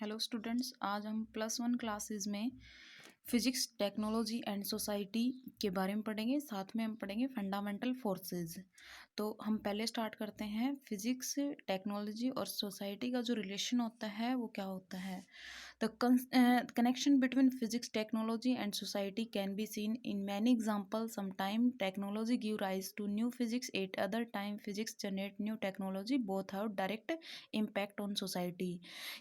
Hello students, आज हम +1 classes में फिजिक्स टेक्नोलॉजी एंड सोसाइटी के बारे में पढ़ेंगे। साथ में हम पढ़ेंगे फंडामेंटल फोर्सेस। तो हम पहले स्टार्ट करते हैं। फिजिक्स टेक्नोलॉजी और सोसाइटी का जो रिलेशन होता है वो क्या होता है। The connection between physics technology and society can be seen in many examples. Sometime technology give rise to new physics, at other time physics generate new technology. Both have direct impact on society.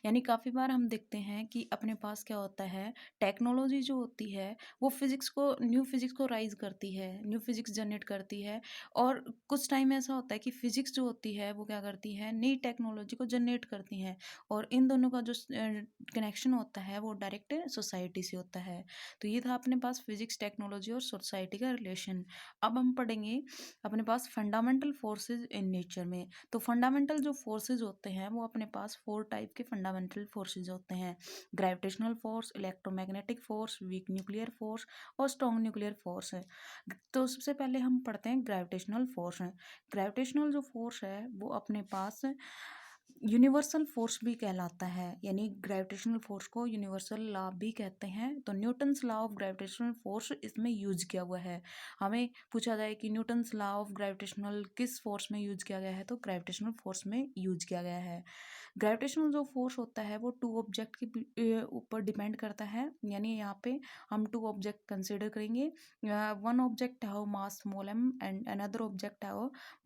यानी काफ़ी बार हम देखते हैं कि अपने पास क्या होता है, टेक्नोलॉजी जो होती है वो न्यू फिजिक्स को राइज करती है, न्यू फिजिक्स जनरेट करती है। और कुछ टाइम ऐसा होता है कि फिजिक्स जो होती है वो क्या करती है, नई टेक्नोलॉजी को जनरेट करती है। और इन दोनों का जो कनेक्शन होता है वो डायरेक्ट सोसाइटी से होता है। तो ये था अपने पास फिजिक्स टेक्नोलॉजी और सोसाइटी का रिलेशन। अब हम पढ़ेंगे अपने पास फंडामेंटल फोर्सेस इन नेचर में। तो फंडामेंटल जो फोर्सेस होते हैं वो अपने पास 4 टाइप के फंडामेंटल फोर्सेस होते हैं। Gravitational force, electromagnetic force, weak nuclear force और स्ट्रॉन्ग न्यूक्लियर फोर्स है। तो सबसे पहले हम पढ़ते हैं ग्रेविटेशनल फोर्स है। ग्रेविटेशनल जो फोर्स है वो अपने पास यूनिवर्सल फोर्स भी कहलाता है, यानी ग्रेविटेशनल फोर्स को यूनिवर्सल लॉ भी कहते हैं। तो Newton's law of gravitational force इसमें यूज किया हुआ है। हमें पूछा जाए कि न्यूटन्स लॉ ऑफ ग्रेविटेशनल किस फोर्स में यूज किया गया है, तो ग्रेविटेशनल फोर्स में यूज किया गया है। ग्रेविटेशनल जो फोर्स होता है वो 2 ऑब्जेक्ट के ऊपर डिपेंड करता है। यानी यहाँ पे हम 2 ऑब्जेक्ट कंसिडर करेंगे। वन ऑब्जेक्ट है mass small m and another object है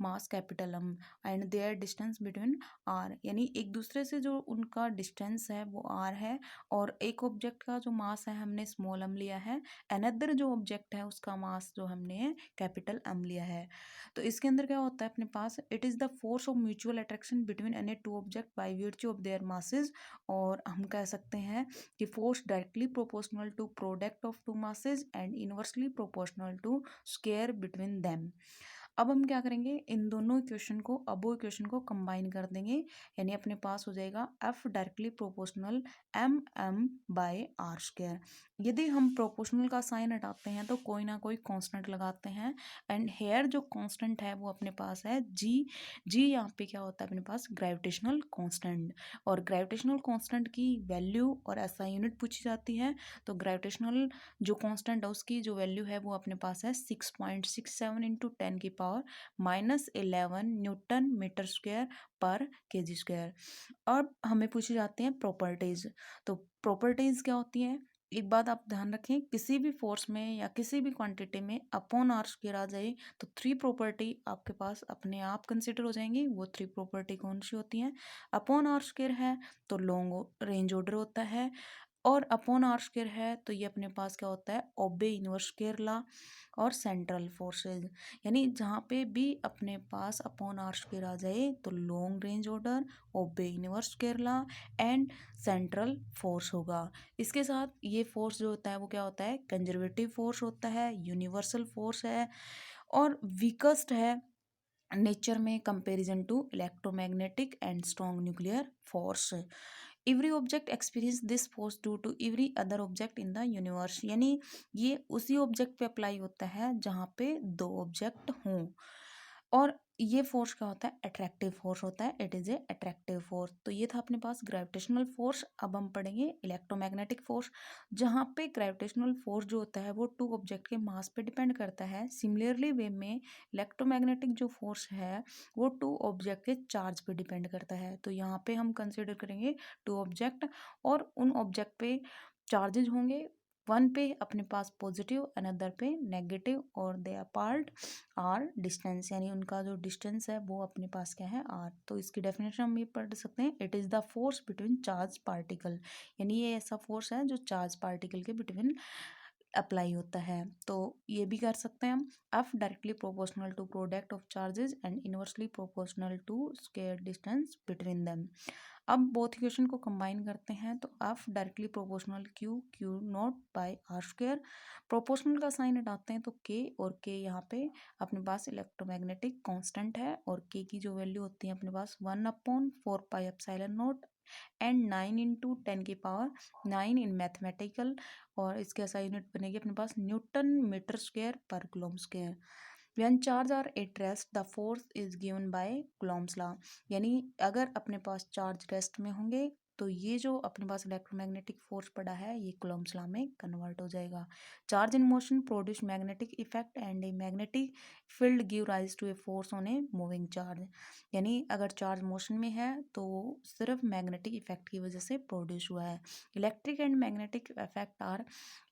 mass capital M and their distance between r। यानी एक दूसरे से जो उनका डिस्टेंस है वो r है, और एक ऑब्जेक्ट का जो मास है हमने स्मॉल m लिया है, अनदर जो ऑब्जेक्ट है उसका मास जो हमने कैपिटल M लिया है। तो इसके अंदर क्या होता है अपने पास, it is the force of mutual attraction between any 2 object by virtue of their masses। और हम कह सकते हैं कि force directly proportional to product of 2 masses and inversely proportional to square between them. अब हम क्या करेंगे, इन दोनों इक्वेशन को, अबो इक्वेशन को कंबाइन कर देंगे। यानी अपने पास हो जाएगा F directly proportional M by R square. यदि हम प्रोपोर्शनल का साइन हटाते हैं तो कोई ना कोई कांस्टेंट लगाते हैं, एंड हेयर जो कांस्टेंट है वो अपने पास है जी यहाँ पे क्या होता है अपने पास ग्रेविटेशनल कांस्टेंट। और ग्रेविटेशनल कांस्टेंट की वैल्यू और ऐसा यूनिट पूछी जाती है। तो ग्रेविटेशनल जो कांस्टेंट है उसकी जो वैल्यू है वो अपने पास है 6.67 इंटू 10⁻⁻11 न्यूटन मीटर स्क्वायर पर केजी स्क्वायर। अब हमें पूछी जाती हैं प्रॉपर्टीज। तो प्रॉपर्टीज क्या होती हैं, एक बात आप ध्यान रखें, किसी भी फोर्स में या किसी भी क्वांटिटी में अपॉन आर स्क्वायर आ जाए तो 3 प्रॉपर्टी आपके पास अपने आप कंसिडर हो जाएंगी। वो 3 प्रॉपर्टी कौन सी होती हैं, अपॉन आर स्क्वायर है तो लॉन्ग रेंज ऑर्डर होता है, और अपॉन आर स्क्वायर है तो ये अपने पास क्या होता है, ओबे इनवर्स स्क्वायर लॉ और सेंट्रल फोर्सेज। यानी जहाँ पे भी अपने पास अपॉन आर स्क्वायर आ जाए तो long range order, obey inverse square law and central force होगा। इसके साथ ये फोर्स जो होता है वो क्या होता है, कंजर्वेटिव फोर्स होता है, यूनिवर्सल फोर्स है और वीकेस्ट है नेचर में comparison to electromagnetic and strong nuclear force. Every object experience this force due to every other object in the universe. यानी ये उसी ऑब्जेक्ट पे अप्लाई होता है जहाँ पे 2 ऑब्जेक्ट हों। और ये फोर्स क्या होता है, अट्रैक्टिव फोर्स होता है, it is a attractive force. तो ये था अपने पास ग्रेविटेशनल फोर्स। अब हम पढ़ेंगे इलेक्ट्रोमैग्नेटिक फोर्स, जहाँ पे ग्रेविटेशनल फोर्स जो होता है वो 2 ऑब्जेक्ट के मास पे डिपेंड करता है। सिमिलरली वे में इलेक्ट्रोमैग्नेटिक जो फोर्स है वो 2 ऑब्जेक्ट के चार्ज पे डिपेंड करता है। तो यहाँ पे हम कंसिडर करेंगे 2 ऑब्जेक्ट, और उन ऑब्जेक्ट पे चार्जेज होंगे, वन पे अपने पास पॉजिटिव, अनदर पे नेगेटिव, और दे अपार्ट आर डिस्टेंस। यानी उनका जो डिस्टेंस है वो अपने पास क्या है, आर। तो इसकी डेफिनेशन हम ये पढ़ सकते हैं, it is the force between charge particle. यानी ये ऐसा फोर्स है जो चार्ज पार्टिकल के बिटवीन अप्लाई होता है। तो ये भी कर सकते हैं हम, F directly proportional to product of charges and inversely proportional to square distance between them. अब बोथ इक्वेशन को कंबाइन करते हैं तो F directly proportional Q naught by R square. Proportional का साइन हटाते हैं तो के, और के यहाँ पे अपने पास इलेक्ट्रोमैग्नेटिक कांस्टेंट है, और के की जो वैल्यू होती है अपने पास 1/4πε0 एंड 9 × 10⁻⁹ इन मैथमेटिकल। और इसके ऐसा यूनिट बनेगी अपने पास न्यूटन मीटर स्क्वायर पर coulomb square. When charge are at rest the force is given by Coulomb's law. यानी अगर अपने पास चार्ज रेस्ट में होंगे तो ये जो अपने पास इलेक्ट्रोमैग्नेटिक फोर्स पड़ा है ये कूलम्ब्स लॉ में कन्वर्ट हो जाएगा। Charge in motion produce magnetic effect and a magnetic field give rise to a force on a moving charge. यानी अगर चार्ज मोशन में है तो सिर्फ मैग्नेटिक इफेक्ट की वजह से प्रोड्यूस हुआ है। Electric and magnetic effect are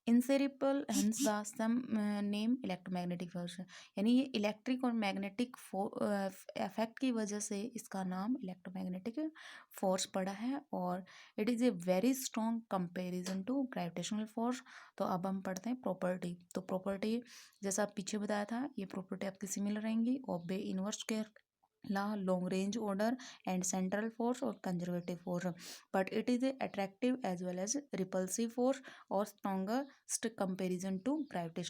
inseparable hence the same name electromagnetic force. यानी ये इलेक्ट्रिक और मैग्नेटिक इफेक्ट की वजह से इसका नाम इलेक्ट्रोमैग्नेटिक फोर्स पड़ा है और it is a very strong comparison to gravitational force. तो अब हम पढ़ते हैं प्रॉपर्टी। तो प्रॉपर्टी जैसा आप पीछे बताया था ये प्रॉपर्टी आपकी सिमिलर रहेंगी। ओबे इनवर्स के law long range order and central force और conservative force, but it is attractive as well as repulsive force और स्ट्रॉन्गेस्ट कंपेरिजन टू ग्रेविटेशन।